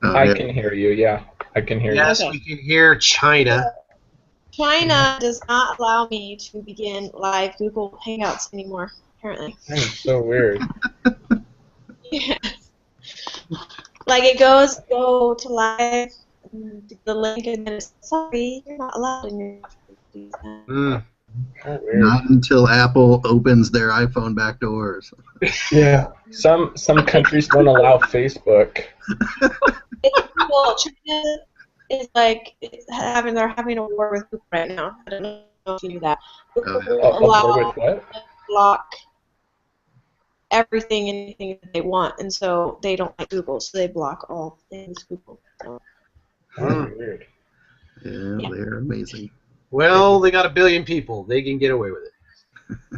Oh, I yeah. can hear you. Yeah, I can hear you. Yes, Okay. we can hear China. China does not allow me to begin live Google Hangouts anymore, apparently. That is so weird. Yeah. Like it goes, go to live, and the link, and then it's sorry, you're not allowed in your. Mm. How weird. Not until Apple opens their iPhone back doors. Yeah. Some countries don't allow Facebook. Well, China is like they're having a war with Google right now. I don't know if you knew that. Google Oh, will A war allow with what? block everything and anything that they want, and so they don't like Google, so they block all things Google. So, How weird. yeah, Yeah. they're amazing. Well, they got 1 billion people. They can get away with it.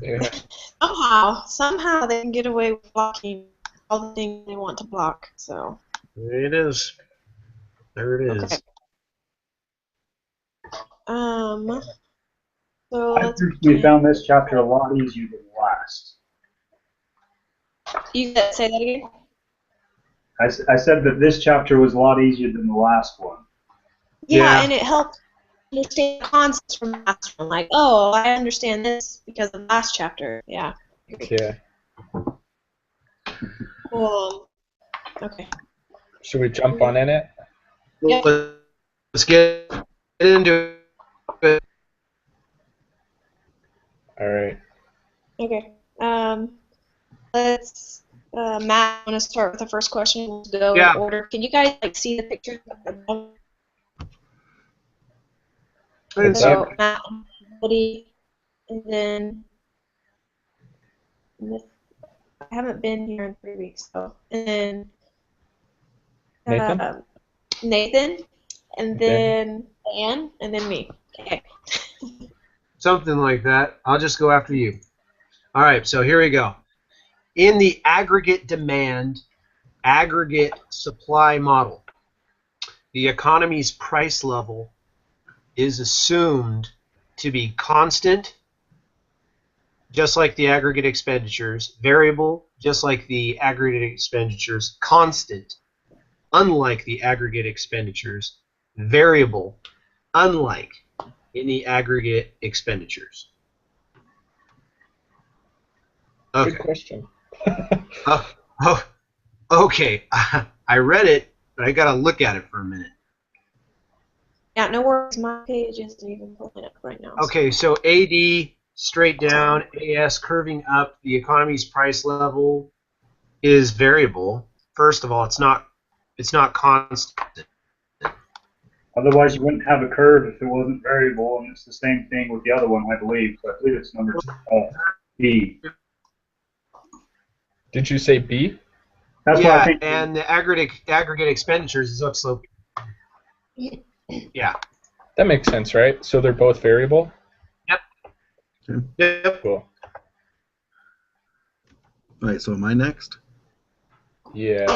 Yeah. somehow they can get away with blocking all the things they want to block. So There it is. There it is. okay. So I let's think we begin. found this chapter a lot easier than the last. You gotta say that again. I said that this chapter was a lot easier than the last one. Yeah, Yeah. and it helped understand concepts from the last one. Like, oh, I understand this because of the last chapter. Yeah. Yeah. Cool. Okay. Should we jump on in it? Yep. Let's get into it. All right. Okay. Let's. Matt, I want to start with the first question. We'll go Yeah. in order. Can you guys see the pictures? What's So up? Matt, Woody, and then I haven't been here in 3 weeks, so and then Nathan? Nathan, and Okay. then Ann, and then me. Okay. Something like that. I'll just go after you. All right, so here we go. In the aggregate demand, aggregate supply model, the economy's price level is assumed to be constant, just like the aggregate expenditures, variable, just like the aggregate expenditures, constant, unlike the aggregate expenditures, variable, unlike in the aggregate expenditures. Okay. Good question. Okay. I read it, but I gotta look at it for a minute. Yeah, no worries. My page isn't even pulling up right now. Okay, so AD straight down, AS curving up. The economy's price level is variable. First of all, it's not constant. Otherwise, you wouldn't have a curve if it wasn't variable, and it's the same thing with the other one, I believe. So I believe it's number B. Did you say B? That's what I Yeah, think. and the aggregate expenditures is upslope. Yeah. That makes sense, right? So they're both variable? Yep. Cool. All right, so am I next? Yeah.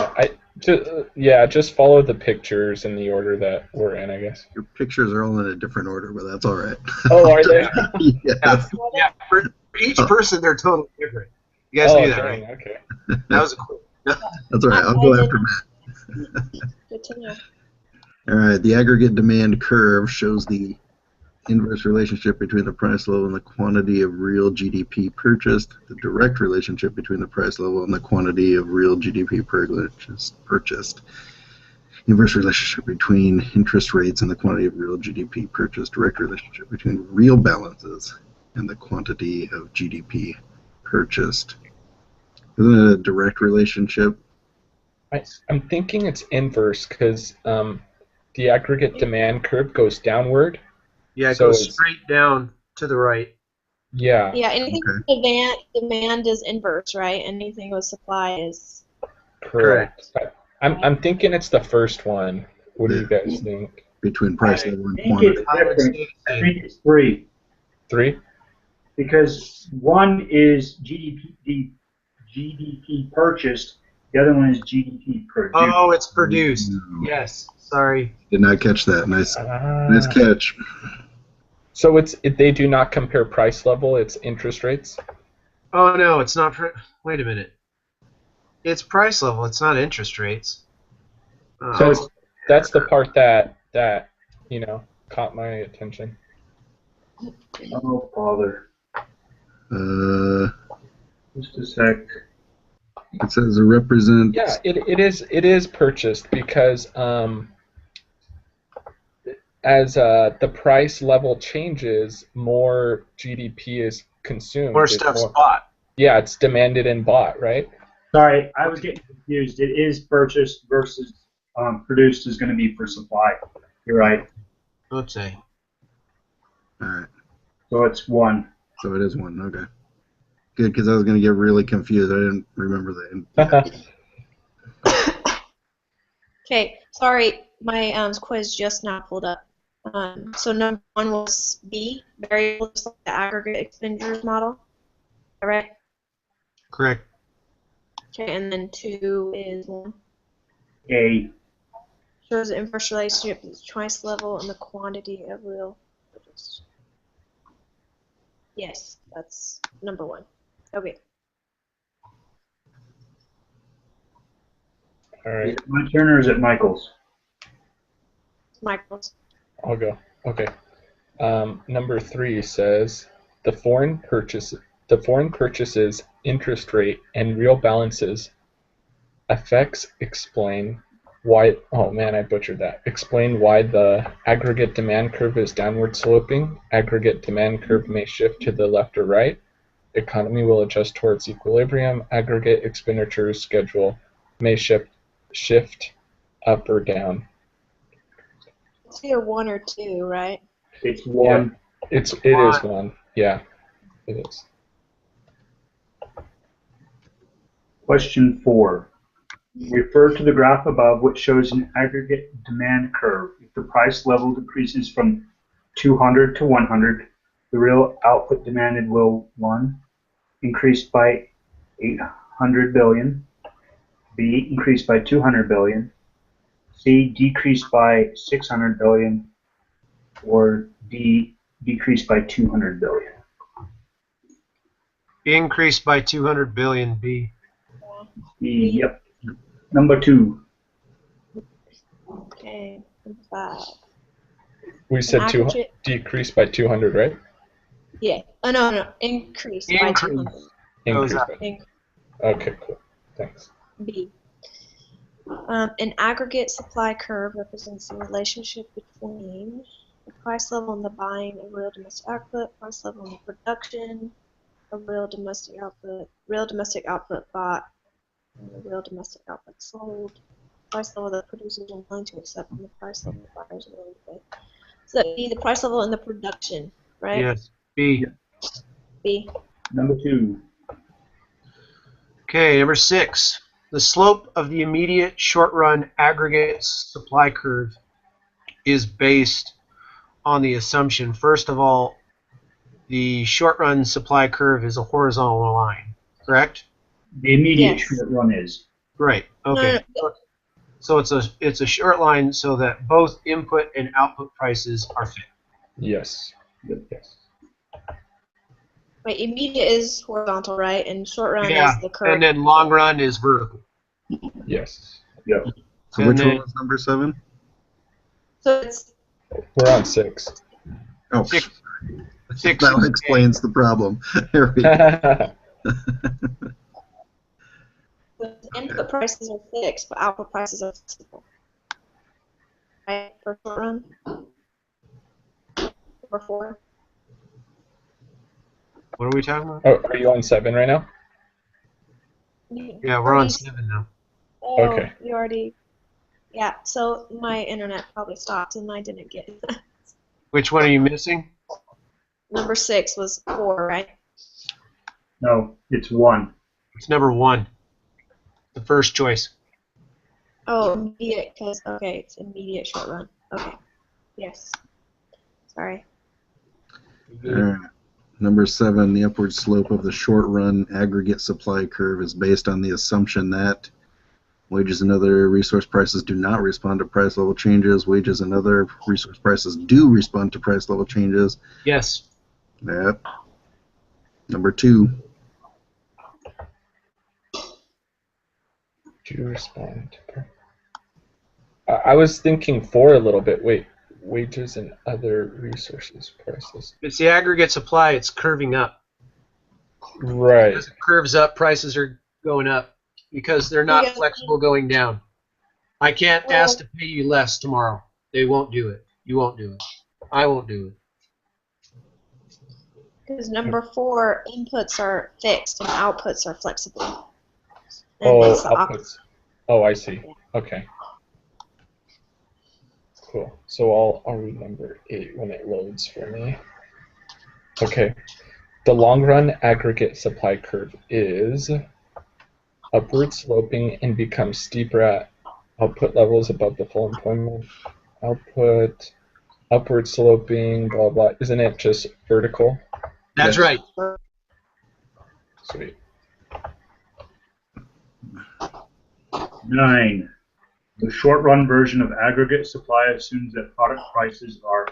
Just follow the pictures in the order that we're in, I guess. Your pictures are all in a different order, but that's all right. Oh, are they? Yes. Yeah. For each person, they're totally different. You guys knew that, dang, right? Okay. That was cool. That's all right. I'll go after Matt. Good to know. All right, the aggregate demand curve shows the inverse relationship between the price level and the quantity of real GDP purchased, the direct relationship between the price level and the quantity of real GDP purchased, inverse relationship between interest rates and the quantity of real GDP purchased, direct relationship between real balances and the quantity of GDP purchased. Isn't it a direct relationship? I'm thinking it's inverse because the aggregate demand curve goes downward. Yeah, it So goes it's- straight down to the right. Yeah. Yeah, anything with demand is inverse, right? Anything with supply is. Correct. I'm thinking it's the first one. What do you guys think? Between price level and I think quantity. it's I would different. say I think it's 3. 3? Because one is GDP purchased, the other one is GDP produced. Oh, it's produced. No. Yes. Sorry. Did not catch that. Nice catch. So they do not compare price level, it's interest rates? Oh no, it's not. Wait a minute. It's price level. It's not interest rates. So it's that's the part that caught my attention. Oh, bother. Just a sec. It says it represents. Yeah, it is purchased because as the price level changes, more GDP is consumed. More It's stuff's bought. Yeah, it's demanded and bought, right? Sorry, I was getting confused. It is purchased versus produced is going to be for supply. You're right. Let's see. All right. So it's 1. So it is 1. Okay. Good, because I was going to get really confused. I didn't remember that. Okay, sorry, my quiz just now pulled up. So number 1 was B, variable, just like the aggregate expenditures model. All right. Correct. Okay, and then 2 is 1. A. Shows the inverse relationship between the price level and the quantity of real produced. Yes, that's number 1. Okay. All Is right, it my turn or is it Michael's? Michael's. I'll go. Okay. Number 3 says the foreign purchases, interest rate, and real balances effects explain why. Oh man, I butchered that. Explain why the aggregate demand curve is downward sloping. Aggregate demand curve may shift to the left or right. Economy will adjust towards equilibrium. Aggregate expenditures schedule may shift up or down. It's either 1 or 2, right? It's 1. It is 1. Yeah, it is. Question 4. Refer to the graph above, which shows an aggregate demand curve. If the price level decreases from 200 to 100, the real output demanded will 1. Increase by 800 billion, B. Increase by 200 billion, C. Decrease by 600 billion, or D. Decrease by 200 billion. Increased by 200 billion, B. Yep. Number 2. Okay, number 5. We said aggregate- decrease by 200, right? Yeah. Oh, no. Increase by Increase. 200. Goes Increase up. by. Okay, cool. Thanks. B. An aggregate supply curve represents the relationship between the price level and the buying of real domestic output, price level and the production of real domestic output bought, and the real domestic output sold, price level that producers are willing to accept, and the price level that buyers are willing to pay. So that would be the price level and the production, right? Yes, B. B. Number 2. Okay, number 6. The slope of the immediate short-run aggregate supply curve is based on the assumption, first of all, the short-run supply curve is a horizontal line, correct? The immediate Yes. short run is. Right. Okay. So it's a short line so that both input and output prices are fixed. Yes. Yes. Wait, immediate is horizontal, right? And short run Yeah, is the curve. and then long run is vertical. Yes. Yep. So And which then- one was number 7? So it's We're on 6. Oh, Six. that explains the problem. There we go. the input prices are fixed, but output prices are flexible. Right? For short run. Number 4. What are we talking about? Oh, are you on 7 right now? Yeah, we're on 7 now. Oh, Okay. you already. Yeah, so my internet probably stopped and I didn't get it. Which one are you missing? Number 6 was 4, right? No, it's 1. It's number 1. The first choice. Oh, immediate, because, okay, it's immediate short run. Okay. Yes. Sorry. All right. Number 7, the upward slope of the short-run aggregate supply curve is based on the assumption that wages and other resource prices do not respond to price level changes. Wages and other resource prices do respond to price level changes. Yes. Yep. Number 2. Do you respond? I was thinking 4 a little bit. Wait, wages and other resources prices. It's the aggregate supply. It's curving up. Right. As it curves up, prices are going up because they're not Yeah. flexible going down. I can't ask to pay you less tomorrow. They won't do it. You won't do it. I won't do it. Because number 4, inputs are fixed and outputs are flexible. And Oh, it's the opposite. outputs. Oh, I see. Okay. Cool. So I'll read number 8 when it loads for me. Okay. The long run aggregate supply curve is upward sloping and becomes steeper at output levels above the full employment. Output, upward sloping, blah blah. Isn't it just vertical? That's right. Sweet. 9. The short-run version of aggregate supply assumes that product prices are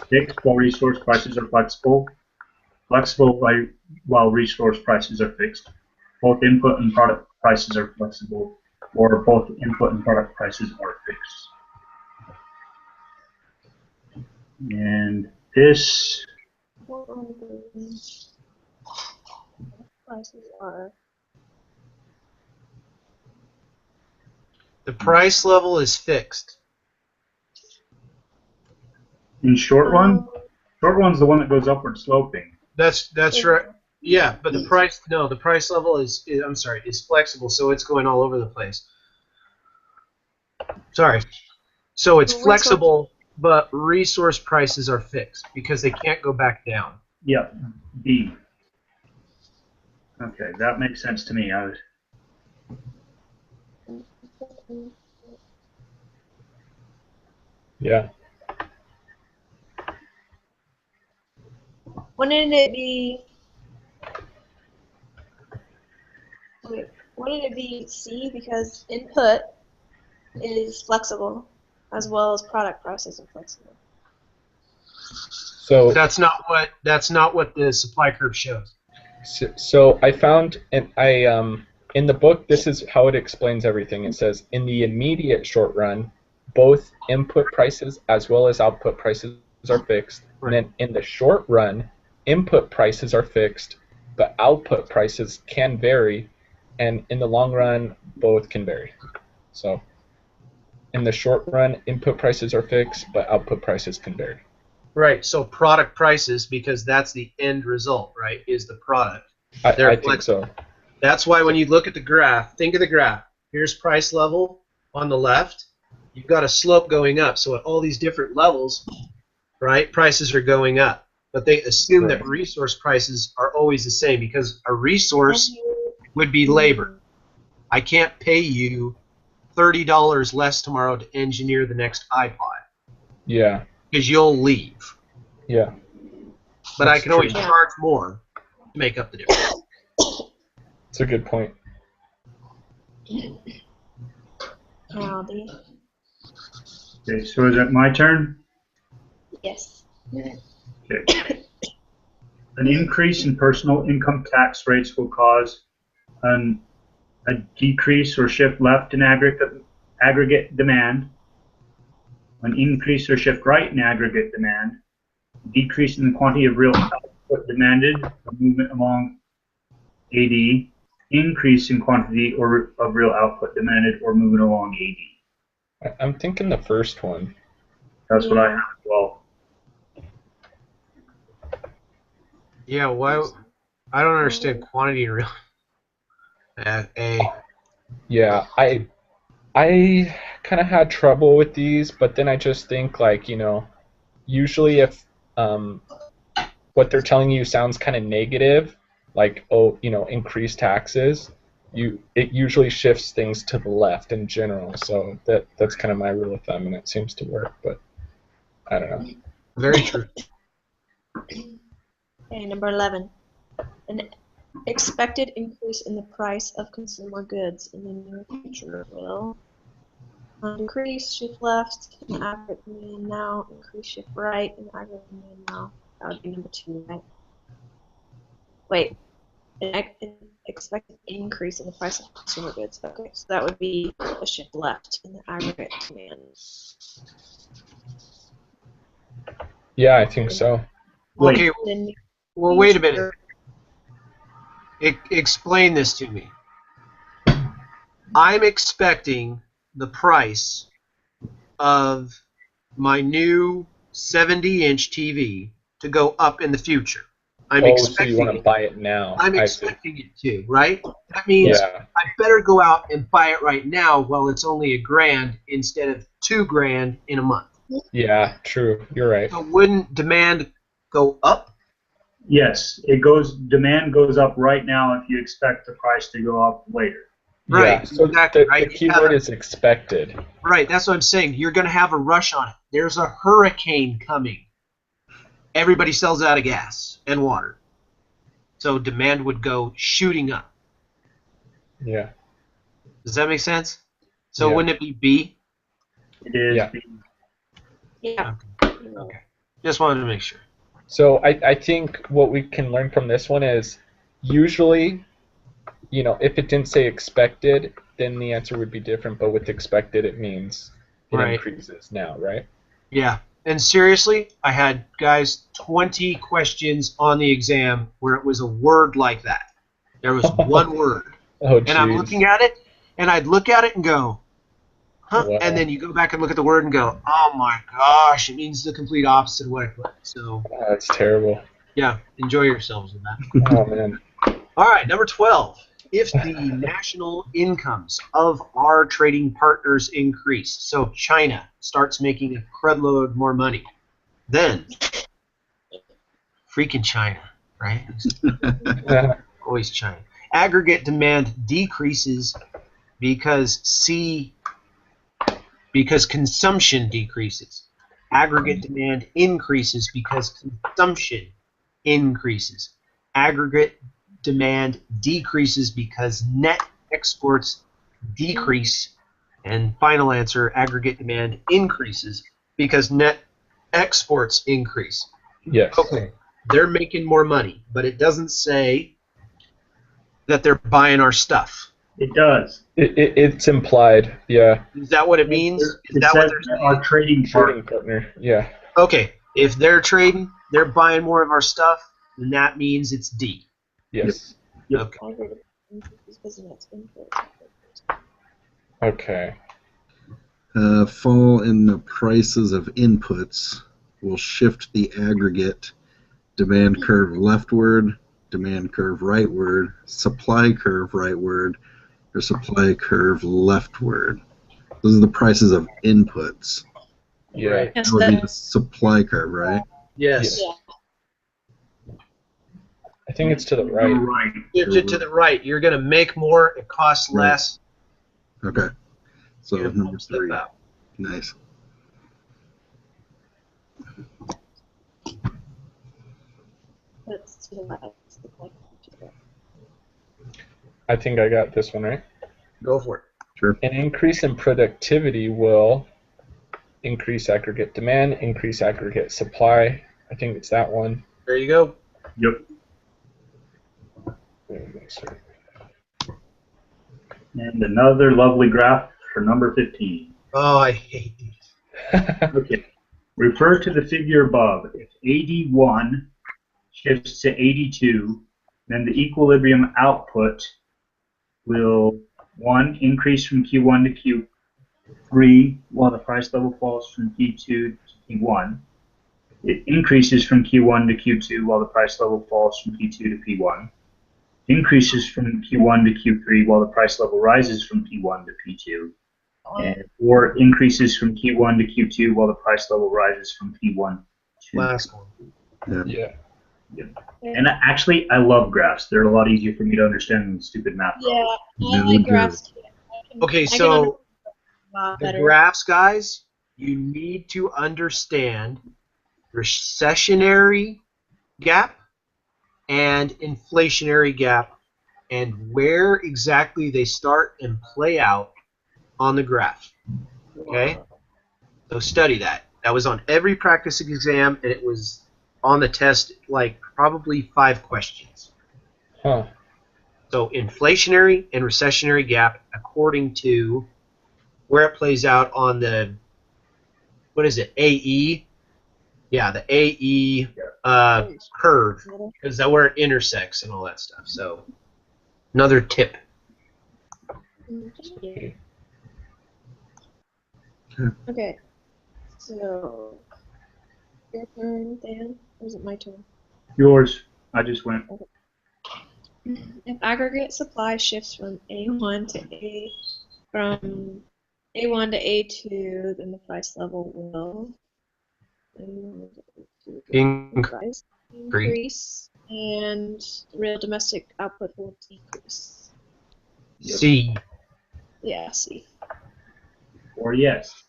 fixed while resource prices are flexible, while resource prices are fixed. Both input and product prices are flexible, or both input and product prices are fixed. And this, Prices are. The price level is fixed. in short run is the one that goes upward sloping. That's right. Yeah, but the price level is flexible, so it's going all over the place. Sorry. So it's flexible, but resource prices are fixed because they can't go back down. Yeah, B. Okay, that makes sense to me. Yeah. Wouldn't it be? Wait, wouldn't it be C because input is flexible, as well as product prices are flexible. So That's not what the supply curve shows. So I found, and in the book, this is how it explains everything. It says, in the immediate short run, both input prices as well as output prices are fixed. Right. And then in the short run, input prices are fixed, but output prices can vary. And in the long run, both can vary. So in the short run, input prices are fixed, but output prices can vary. Right. So product prices, because that's the end result, right, is the product. I They're think so. That's why when you look at the graph, think of the graph. Here's price level on the left. You've got a slope going up. So at all these different levels, right, prices are going up. But they assume that resource prices are always the same because a resource would be labor. I can't pay you $30 less tomorrow to engineer the next iPod Yeah. because you'll leave. Yeah. But That's I can always true. charge more to make up the difference. It's a good point. Howdy. Okay, so is it my turn? Yes. Okay. An increase in personal income tax rates will cause a decrease or shift left in aggregate demand, an increase or shift right in aggregate demand, decrease in the quantity of real output demanded, a movement along AD, increase in quantity of real output demanded, or movement along AD. I'm thinking the first one. That's what I have as well. Yeah, why? I don't understand quantity and real. A. Yeah, I kind of had trouble with these, but then I just think, like, usually if what they're telling you sounds kind of negative, like, oh, increase taxes, it usually shifts things to the left in general. So that's kind of my rule of thumb, and it seems to work, but I don't know. Very true. Okay, number 11. An expected increase in the price of consumer goods in the near future will decrease, shift left, and aggregate demand now, increase, shift right, and aggregate demand now. That would be number 2, right? Wait. an expected increase in the price of consumer goods. Okay, so that would be a shift left in the aggregate demand. Yeah, I think so. Wait. Okay, Then well, wait a minute. Explain this to me. I'm expecting the price of my new 70-inch TV to go up in the future. I'm So you expecting want to it. buy it now? I'm I see. expecting it to, right? That means Yeah. I better go out and buy it right now while it's only $1,000 instead of $2,000 in a month. Yeah, true. You're right. So wouldn't demand go up? Yes, demand goes up right now if you expect the price to go up later. Right, Yeah. So exactly, the right? keyword is expected. Right, that's what I'm saying. You're going to have a rush on it. There's a hurricane coming. Everybody sells out of gas and water. So demand would go shooting up. Yeah. Does that make sense? So Yeah. wouldn't it be B? It is. Yeah. yeah. Okay. Just wanted to make sure. So I think what we can learn from this one is usually, if it didn't say expected, then the answer would be different. But with expected, it means it Right. increases now, right? Yeah. And seriously, I had, guys, 20 questions on the exam where it was a word like that. There was one word. Oh, And I'm jeez. looking at it, and I'd look at it and go, huh? Wow. And then you go back and look at the word and go, oh my gosh, it means the complete opposite of what I put. So, Oh, that's terrible. yeah, enjoy yourselves with that. Oh, man. All right, number 12. If the national incomes of our trading partners increase, so China starts making a crudload more money, then freaking China, right? Always China. Aggregate demand decreases because consumption decreases. Aggregate demand increases because consumption increases. Aggregate demand decreases because net exports decrease. And final answer, aggregate demand increases because net exports increase. Yes. Okay, they're making more money, but it doesn't say that they're buying our stuff. It does. It's implied. Yeah. Is that what it means? Is It that what says they're our saying? trading Trading partner. partner. Yeah. Okay, if they're trading, they're buying more of our stuff, then that means it's D. Yes. Okay. Aggregate increases because of its input. Okay. Fall in the prices of inputs will shift the aggregate demand curve leftward, demand curve rightward, supply curve rightward, or supply curve leftward. Those are the prices of inputs. Yeah. Right. Yes, That would be the supply curve, right? Yes. Yeah. I think it's to the You're right. right. To the right. You're going to make more, it costs Right. less. Okay. So You're gonna number pump stuff 3. out. Nice. That's to the left. It's the point to the left. I think I got this one right. Go for it. Sure. An increase in productivity will increase aggregate demand, increase aggregate supply. I think it's that one. There you go. Yep. There we go, sir. And another lovely graph for number 15. Oh, I hate these. Okay. Refer to the figure above. If 81 shifts to 82, then the equilibrium output will, 1, increase from Q1 to Q3 while the price level falls from Q2 to P1. It increases from Q1 to Q2 while the price level falls from P2 to P1. Increases from Q1 to Q3 while the price level rises from P1 to P2. Or increases from Q1 to Q2 while the price level rises from P1 to Last one. Yeah. And actually, I love graphs. They're a lot easier for me to understand than stupid math. Yeah, Yeah, I like me graphs too. Okay, I can so understand a lot the better. graphs, guys, you need to understand recessionary gap and inflationary gap and where exactly they start and play out on the graph. Okay? So study that. That was on every practice exam, and it was on the test like probably 5 questions. Huh. So inflationary and recessionary gap according to where it plays out on the, what is it, AE? Yeah, the AE curve, because that's where it intersects and all that stuff. So another tip. Okay, so your turn, Dan, or is it my turn? Yours. I just went. If aggregate supply shifts from A1 to from A1 to A2, then the price level will increase, and the real domestic output will decrease. C. Yeah, C. Or yes.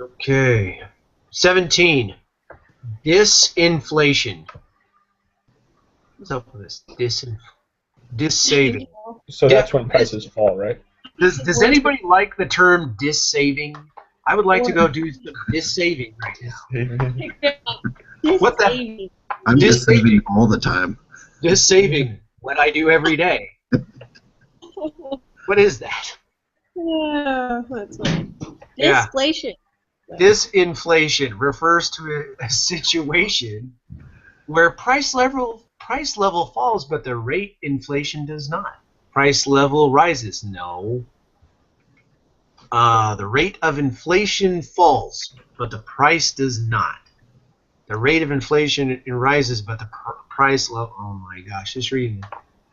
Okay. 17. Disinflation. What's up with this? Dissaving. So that's when prices fall, right? Does anybody like the term dissaving? I would like to go do some dissaving right now. What the? I'm just saving all the time. Dissaving. What I do every day. What is that? Yeah, that's funny. Yeah. Disinflation. Disinflation refers to a situation where price level falls, but the rate inflation does not. Price level rises. No. The rate of inflation falls, but the price does not. The rate of inflation rises, but the price level. Oh my gosh, just reading it.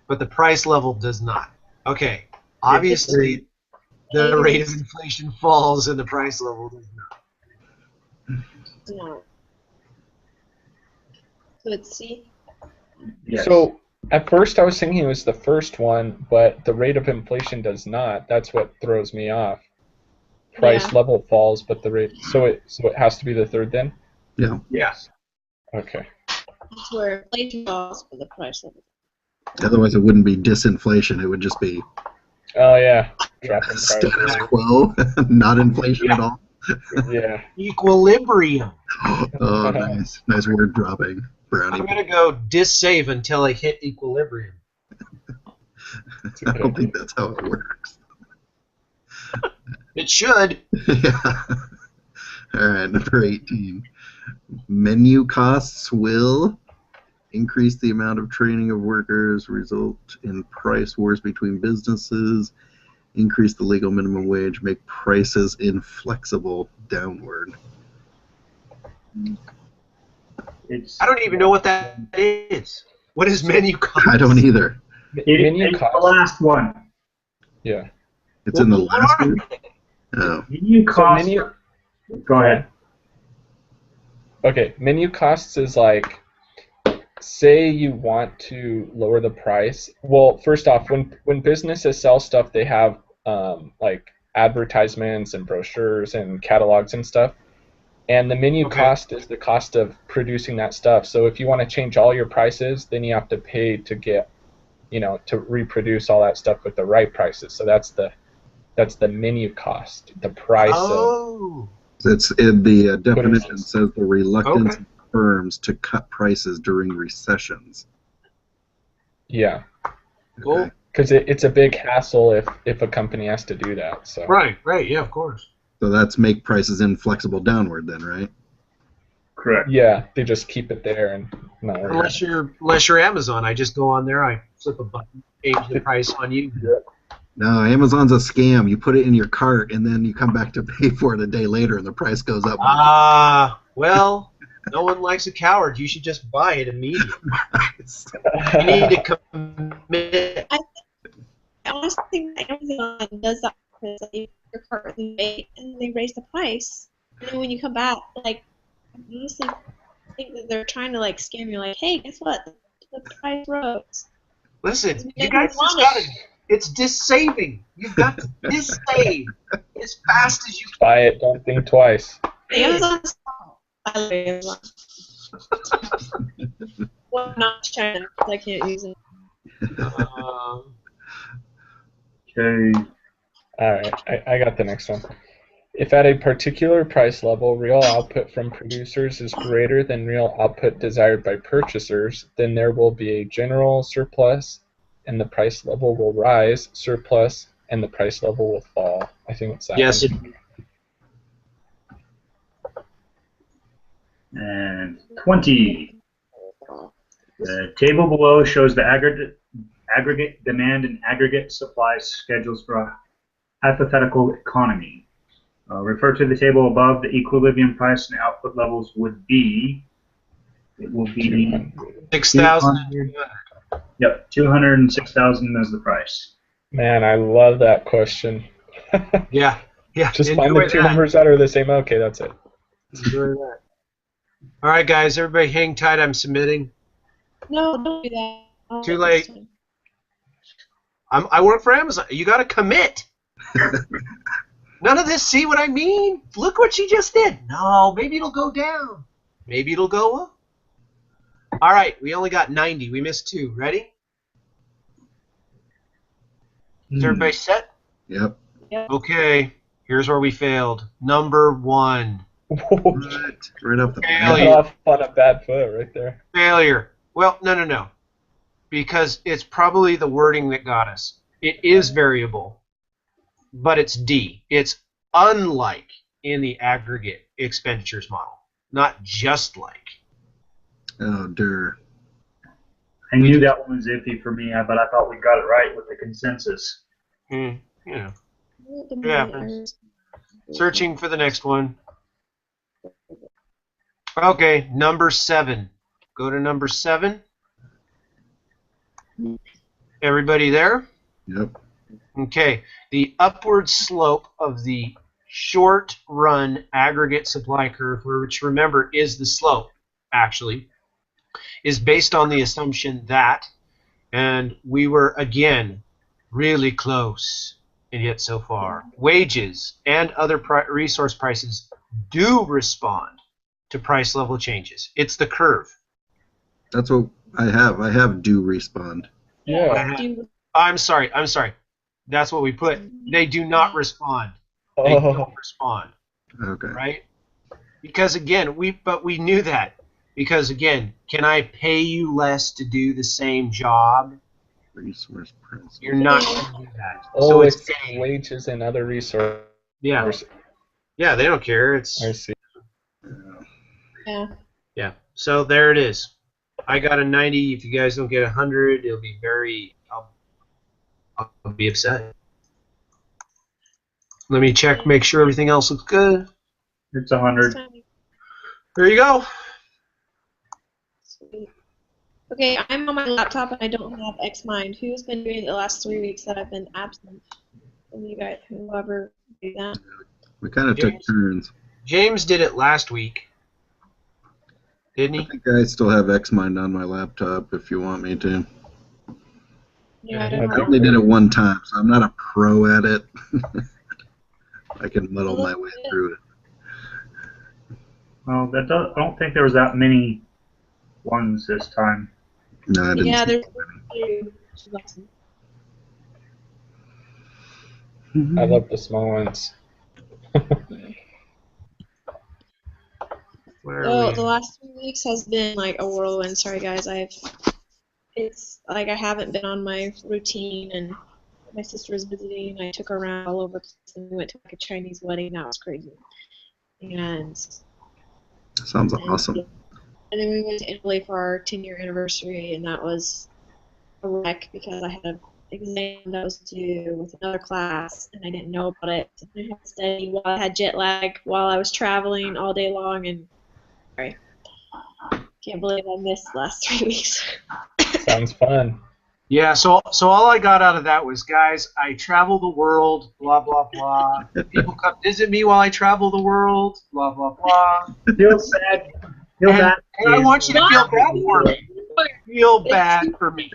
But the price level does not. Okay. Obviously, the rate of inflation falls and the price level does not. No. So it's C? Yes. So at first I was thinking it was the first one, but the rate of inflation does not. That's what throws me off. Price level falls, but the rate. So it has to be the third then? Yeah. Yes. Okay. That's where inflation falls, but the price level. Otherwise, it wouldn't be disinflation. It would just be Oh yeah. Dropping status prices. quo, not inflation at all. Yeah. Equilibrium. Oh, nice. Nice word dropping, Brownie. I'm going to go dissave until I hit equilibrium. I don't think that's how it works. It should. Yeah. All right, number 18. Menu costs will increase the amount of training of workers, result in price wars between businesses, increase the legal minimum wage, make prices inflexible downward. It's. I don't even know what that is. What is menu cost? I don't either. Menu It's cost. the last one. Yeah. It's in the What last are one? they? Oh. Menu So cost. menu. Go ahead. Okay, menu costs is like, say you want to lower the price. Well, first off, when businesses sell stuff, they have like advertisements and brochures and catalogs and stuff. And the menu cost is the cost of producing that stuff. So if you want to change all your prices, then you have to pay to get, to reproduce all that stuff with the right prices. So that's the menu cost, the price of. It's in the definition says the reluctance of firms to cut prices during recessions. Yeah. Cool. Because it's a big hassle if a company has to do that. So. Right, yeah, of course. So that's make prices inflexible downward then, right? Correct. Yeah, they just keep it there and not worry. Unless you're Amazon, I just go on there, I flip a button, change the price on you. No, Amazon's a scam. You put it in your cart and then you come back to pay for it a day later and the price goes up. Well, no one likes a coward. You should just buy it immediately. You need to commit. I honestly think that Amazon does that because like, your cart really late and they raise the price. And then when you come back, like, I honestly think that they're trying to like scam you. Like, hey, guess what? The price rose. Listen, you guys just got it. It's dissaving. You've got to dissave as fast as you can. Buy it, don't think twice. Amazon's I love Amazon. Well, not China, because I can't use it. Okay. Alright, I got the next one. If at a particular price level real output from producers is greater than real output desired by purchasers, then there will be a general surplus and the price level will rise, surplus, and the price level will fall. I think it's that Yes, one. And 20. The table below shows the aggregate demand and aggregate supply schedules for a hypothetical economy. Refer to the table above. The equilibrium price and output levels would be. It will be 6,000. Yep, 206,000 is the price. Man, I love that question. Yeah. Just find enjoy the two that. numbers that are the same. Okay, that's it. Enjoy that. All right, guys, everybody hang tight. I'm submitting. No, don't do that. Too late. I work for Amazon. You got to commit. None of this. See what I mean? Look what she just did. No, maybe it'll go down. Maybe it'll go up. All right, we only got 90. We missed 2. Ready? Is everybody set? Yep. Okay, here's where we failed. Number 1. Right off the Got Failure. off on a bad foot right there. Failure. Well, no. Because it's probably the wording that got us. It is variable, but it's D. It's unlike in the aggregate expenditures model, not just like. Oh, der. I knew that one was iffy for me, but I thought we got it right with the consensus. You know. Yeah. Searching for the next one. Okay, number 7. Go to number 7. Everybody there? Yep. Okay. The upward slope of the short run aggregate supply curve, which remember is the slope, actually, is based on the assumption that, and we were again really close, and yet so far, wages and other resource prices do respond to price level changes. It's the curve. That's what I have. I have do respond. Yeah. I'm sorry. That's what we put. They do not respond. They don't respond. Okay. Right? Because again, we knew that. Because again, can I pay you less to do the same job? Resource principle. You're not going to do that. Oh, So it's A. wages and other resources. Yeah. Yeah, they don't care. It's I see. yeah. So there it is. I got a 90. If you guys don't get 100, it'll be I'll be upset. Let me check, make sure everything else looks good. It's 100. There you go. Sweet. Okay, I'm on my laptop and I don't have Xmind. Who's been doing it the last 3 weeks that I've been absent? And you guys, whoever do that. We kind of took turns. James did it last week, didn't I he? think I still have Xmind on my laptop if you want me to. Yeah, I I don't know. only did it one time, so I'm not a pro at it. I can muddle my way through it. Well, I don't think there was that many ones this time. No, I didn't. Yeah, see there's I love the small ones. Where the are we? last 3 weeks has been like a whirlwind. Sorry guys, it's like I haven't been on my routine, and my sister was visiting. I took her around all over, and we went to like a Chinese wedding. That was crazy. And Sounds awesome. And then we went to Italy for our 10-year anniversary, and that was a wreck because I had an exam that was due with another class, and I didn't know about it. So I had to study while I had jet lag while I was traveling all day long, and sorry, can't believe I missed the last 3 weeks. Sounds fun. Yeah, so all I got out of that was, guys, I travel the world, blah, blah, blah. People come visit me while I travel the world, blah, blah, blah. Feel bad. Feel And, bad. and I want you to feel bad for me. Feel bad for me.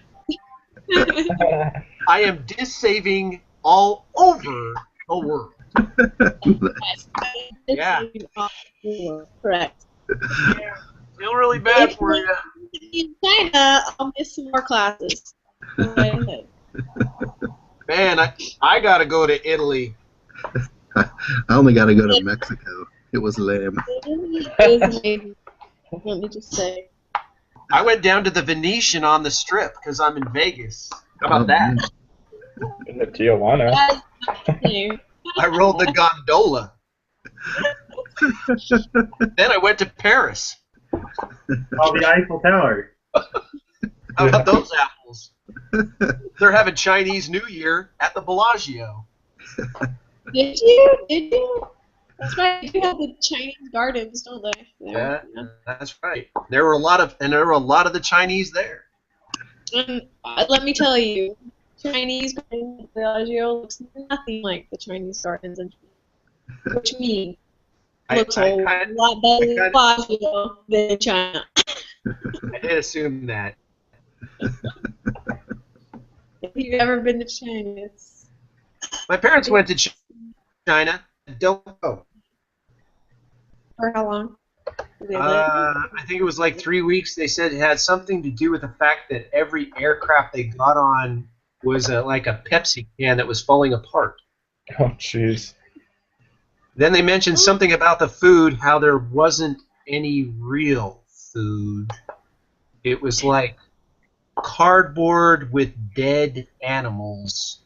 I am dissaving all over the world. Yeah. Correct. Feel really bad for you. In China, I'll miss some more classes. Go ahead. Man, I got to go to Italy. I only got to go to Mexico. It was lame. It was amazing. Let me just say. I went down to the Venetian on the Strip because I'm in Vegas. How about that? In the Tijuana. I rode the gondola. Then I went to Paris. Oh, the Eiffel Tower. How about those apples? They're having Chinese New Year at the Bellagio. Did you? Did you? That's right. They do have the Chinese gardens, don't they? Yeah, that's right. There were a lot of the Chinese there. And let me tell you, Chinese gardens at Bellagio looks nothing like the Chinese gardens in China. Which means looks a lot better in Bellagio than in China. I did assume that. If you've ever been to China, it's... My parents went to China. Don't go. For how long? I think it was like 3 weeks. They said it had something to do with the fact that every aircraft they got on was like a Pepsi can that was falling apart. Oh, jeez. Then they mentioned something about the food, how there wasn't any real food. It was like cardboard with dead animals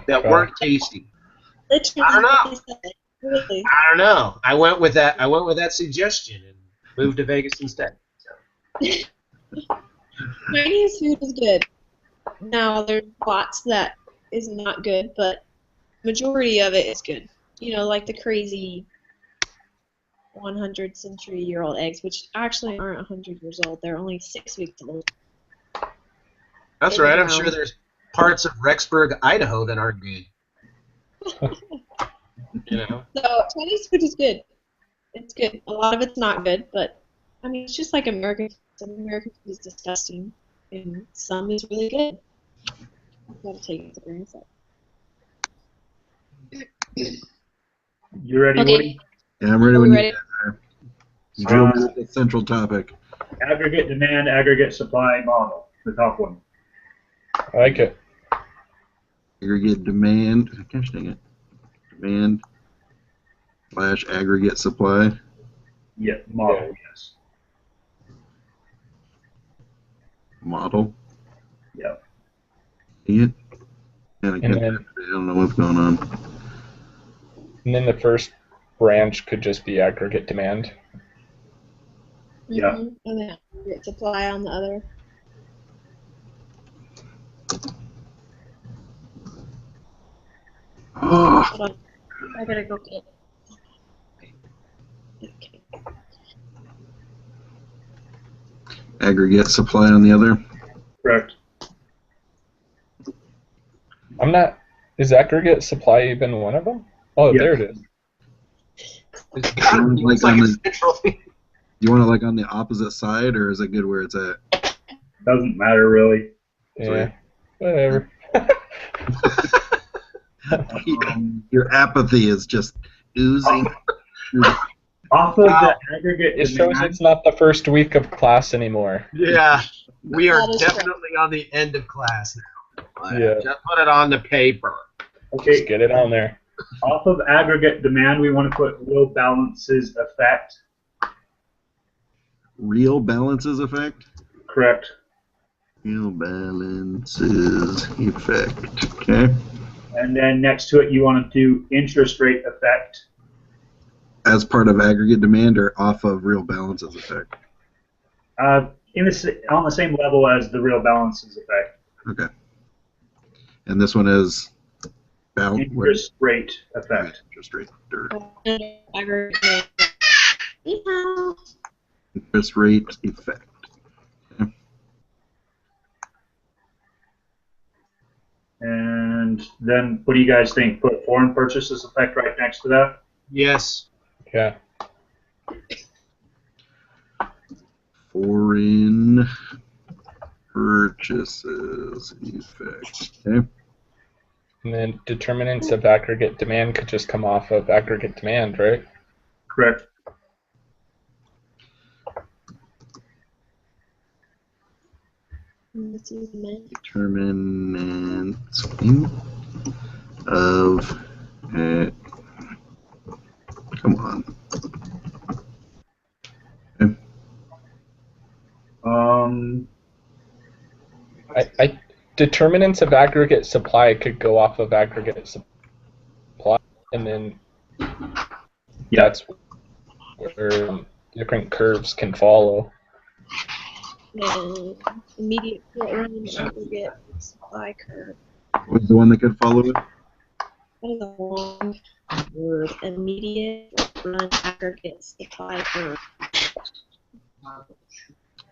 that weren't tasty. I don't know. Really? I don't know. I went with that suggestion and moved to Vegas instead. Chinese food is good. Now there's lots that is not good, but majority of it is good. You know, like the crazy 100-century-year-old eggs, which actually aren't 100 years old. They're only 6 weeks old. That's right. I'm sure there's parts of Rexburg, Idaho that aren't good. You know. So Chinese food is good. It's good. A lot of it's not good, but I mean, it's just like American food. Some American food is disgusting, and some is really good. You gotta take it with a grain of salt. You ready, Okay. Woody? Yeah, I'm ready Are when we you ready? are. Drill me with the central topic. Aggregate demand, aggregate supply model. The top one. I like it. Aggregate demand. Gosh dang it. Demand / aggregate supply. Yeah, model, yes. Model. Yeah. Dang it. Man, I And don't know what's going on. then the first branch could just be aggregate demand. Yeah. And then aggregate supply on the other. Oh, Hold on. I gotta go get it. Okay. aggregate supply on the other. Correct. I'm not. Is aggregate supply even one of them? Oh, Yeah. there it is. It's like a central thing. You want it like on the opposite side, or is it good where it's at? Doesn't matter really. Yeah. Whatever. Your apathy is just oozing. Off of the aggregate It shows demand, it's not the first week of class anymore. Yeah, we are That is definitely on the end of class now. Yeah. Just put it on the paper. Just okay, get it on there. off of aggregate demand, we want to put real balances effect. Real balances effect? Correct. Real balances effect. Okay. And then next to it, you want to do interest rate effect. As part of aggregate demand or off of real balances effect? On the same level as the real balances effect. Okay. And this one is Interest rate effect. Interest rate. Dirt. Aggregate. Yeah. Interest rate effect. And then what do you guys think? Put foreign purchases effect right next to that? Yes. Yeah. Foreign purchases effect. Okay. And then determinants of aggregate demand could just come off of aggregate demand, right? Correct. Determinants of come on. Okay. I determinants of aggregate supply could go off of aggregate supply, and then that's where different curves can follow. And immediate short-run aggregate supply curve. What's the one that could follow it? That is a long word. Immediate short-run aggregate supply curve.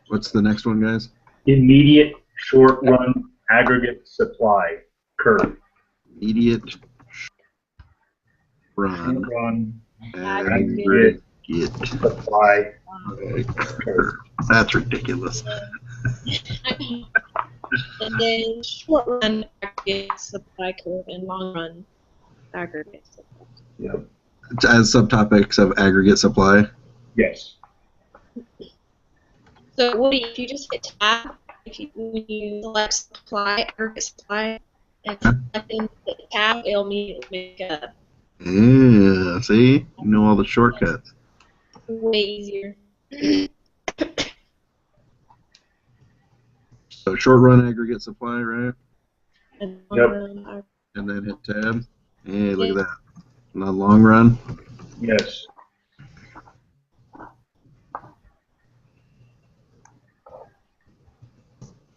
What's the next one, guys? Immediate short-run aggregate supply curve. Immediate run Run aggregate supply curve. That's ridiculous. And then short-run aggregate supply curve and long-run aggregate supply. Yep. As subtopics of aggregate supply. Yes. So Woody, if you just hit tab, when you select supply, aggregate supply, and select in the tab, it'll immediately make a Yeah, see? You know all the shortcuts. way easier. So short run aggregate supply, right? And Yep. long-run And then hit tab. Hey, look at that. In the long run. Yes.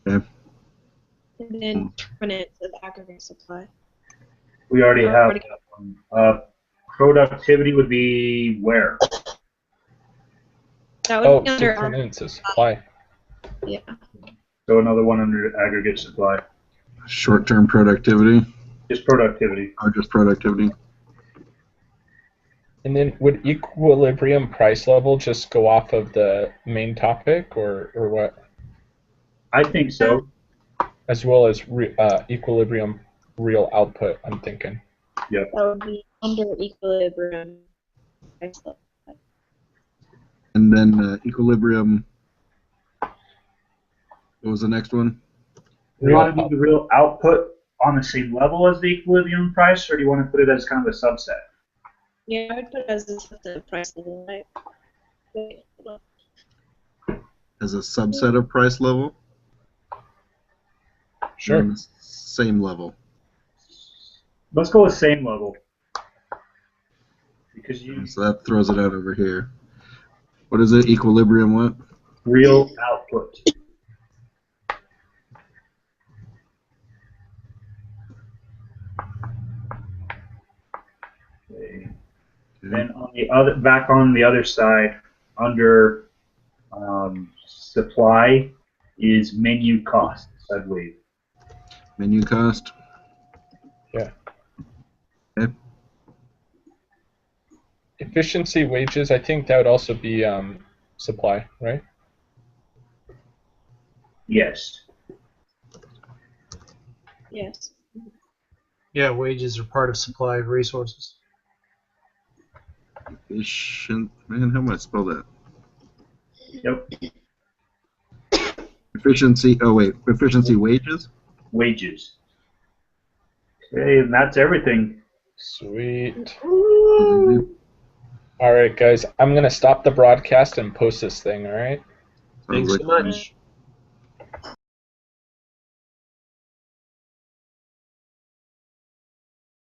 Okay. and then determinants of aggregate supply. We already have Already. that one. Productivity would be where? That would Oh, be under determinants of supply. yeah. So another one under aggregate supply. Short term productivity. Just productivity. Or just productivity. And then would equilibrium price level just go off of the main topic, or what? I think so. As well as equilibrium real output, I'm thinking. That would be under equilibrium. And then equilibrium. What was the next one? Do you want to do the real output on the same level as the equilibrium price, or do you want to put it as kind of a subset? Yeah, I would put it as the price level, right? Wait, hold on. As a subset of price level? Sure. On the same level. Let's go with same level. Because you So that throws it out over here. What is it? Equilibrium what? real output. Okay. Then on the other, back on the other side, under supply is menu costs, I believe. Menu cost. Yeah. Okay. Efficiency wages, I think that would also be supply, right? Yes. Yes. Yeah, wages are part of supply of resources. Efficient. Man, how am I spell that? Yep. Efficiency. Oh wait, efficiency wages. Wages. Okay, and that's everything. Sweet. Mhm. All right, guys, I'm gonna stop the broadcast and post this thing. All right. Sounds Thanks like so much.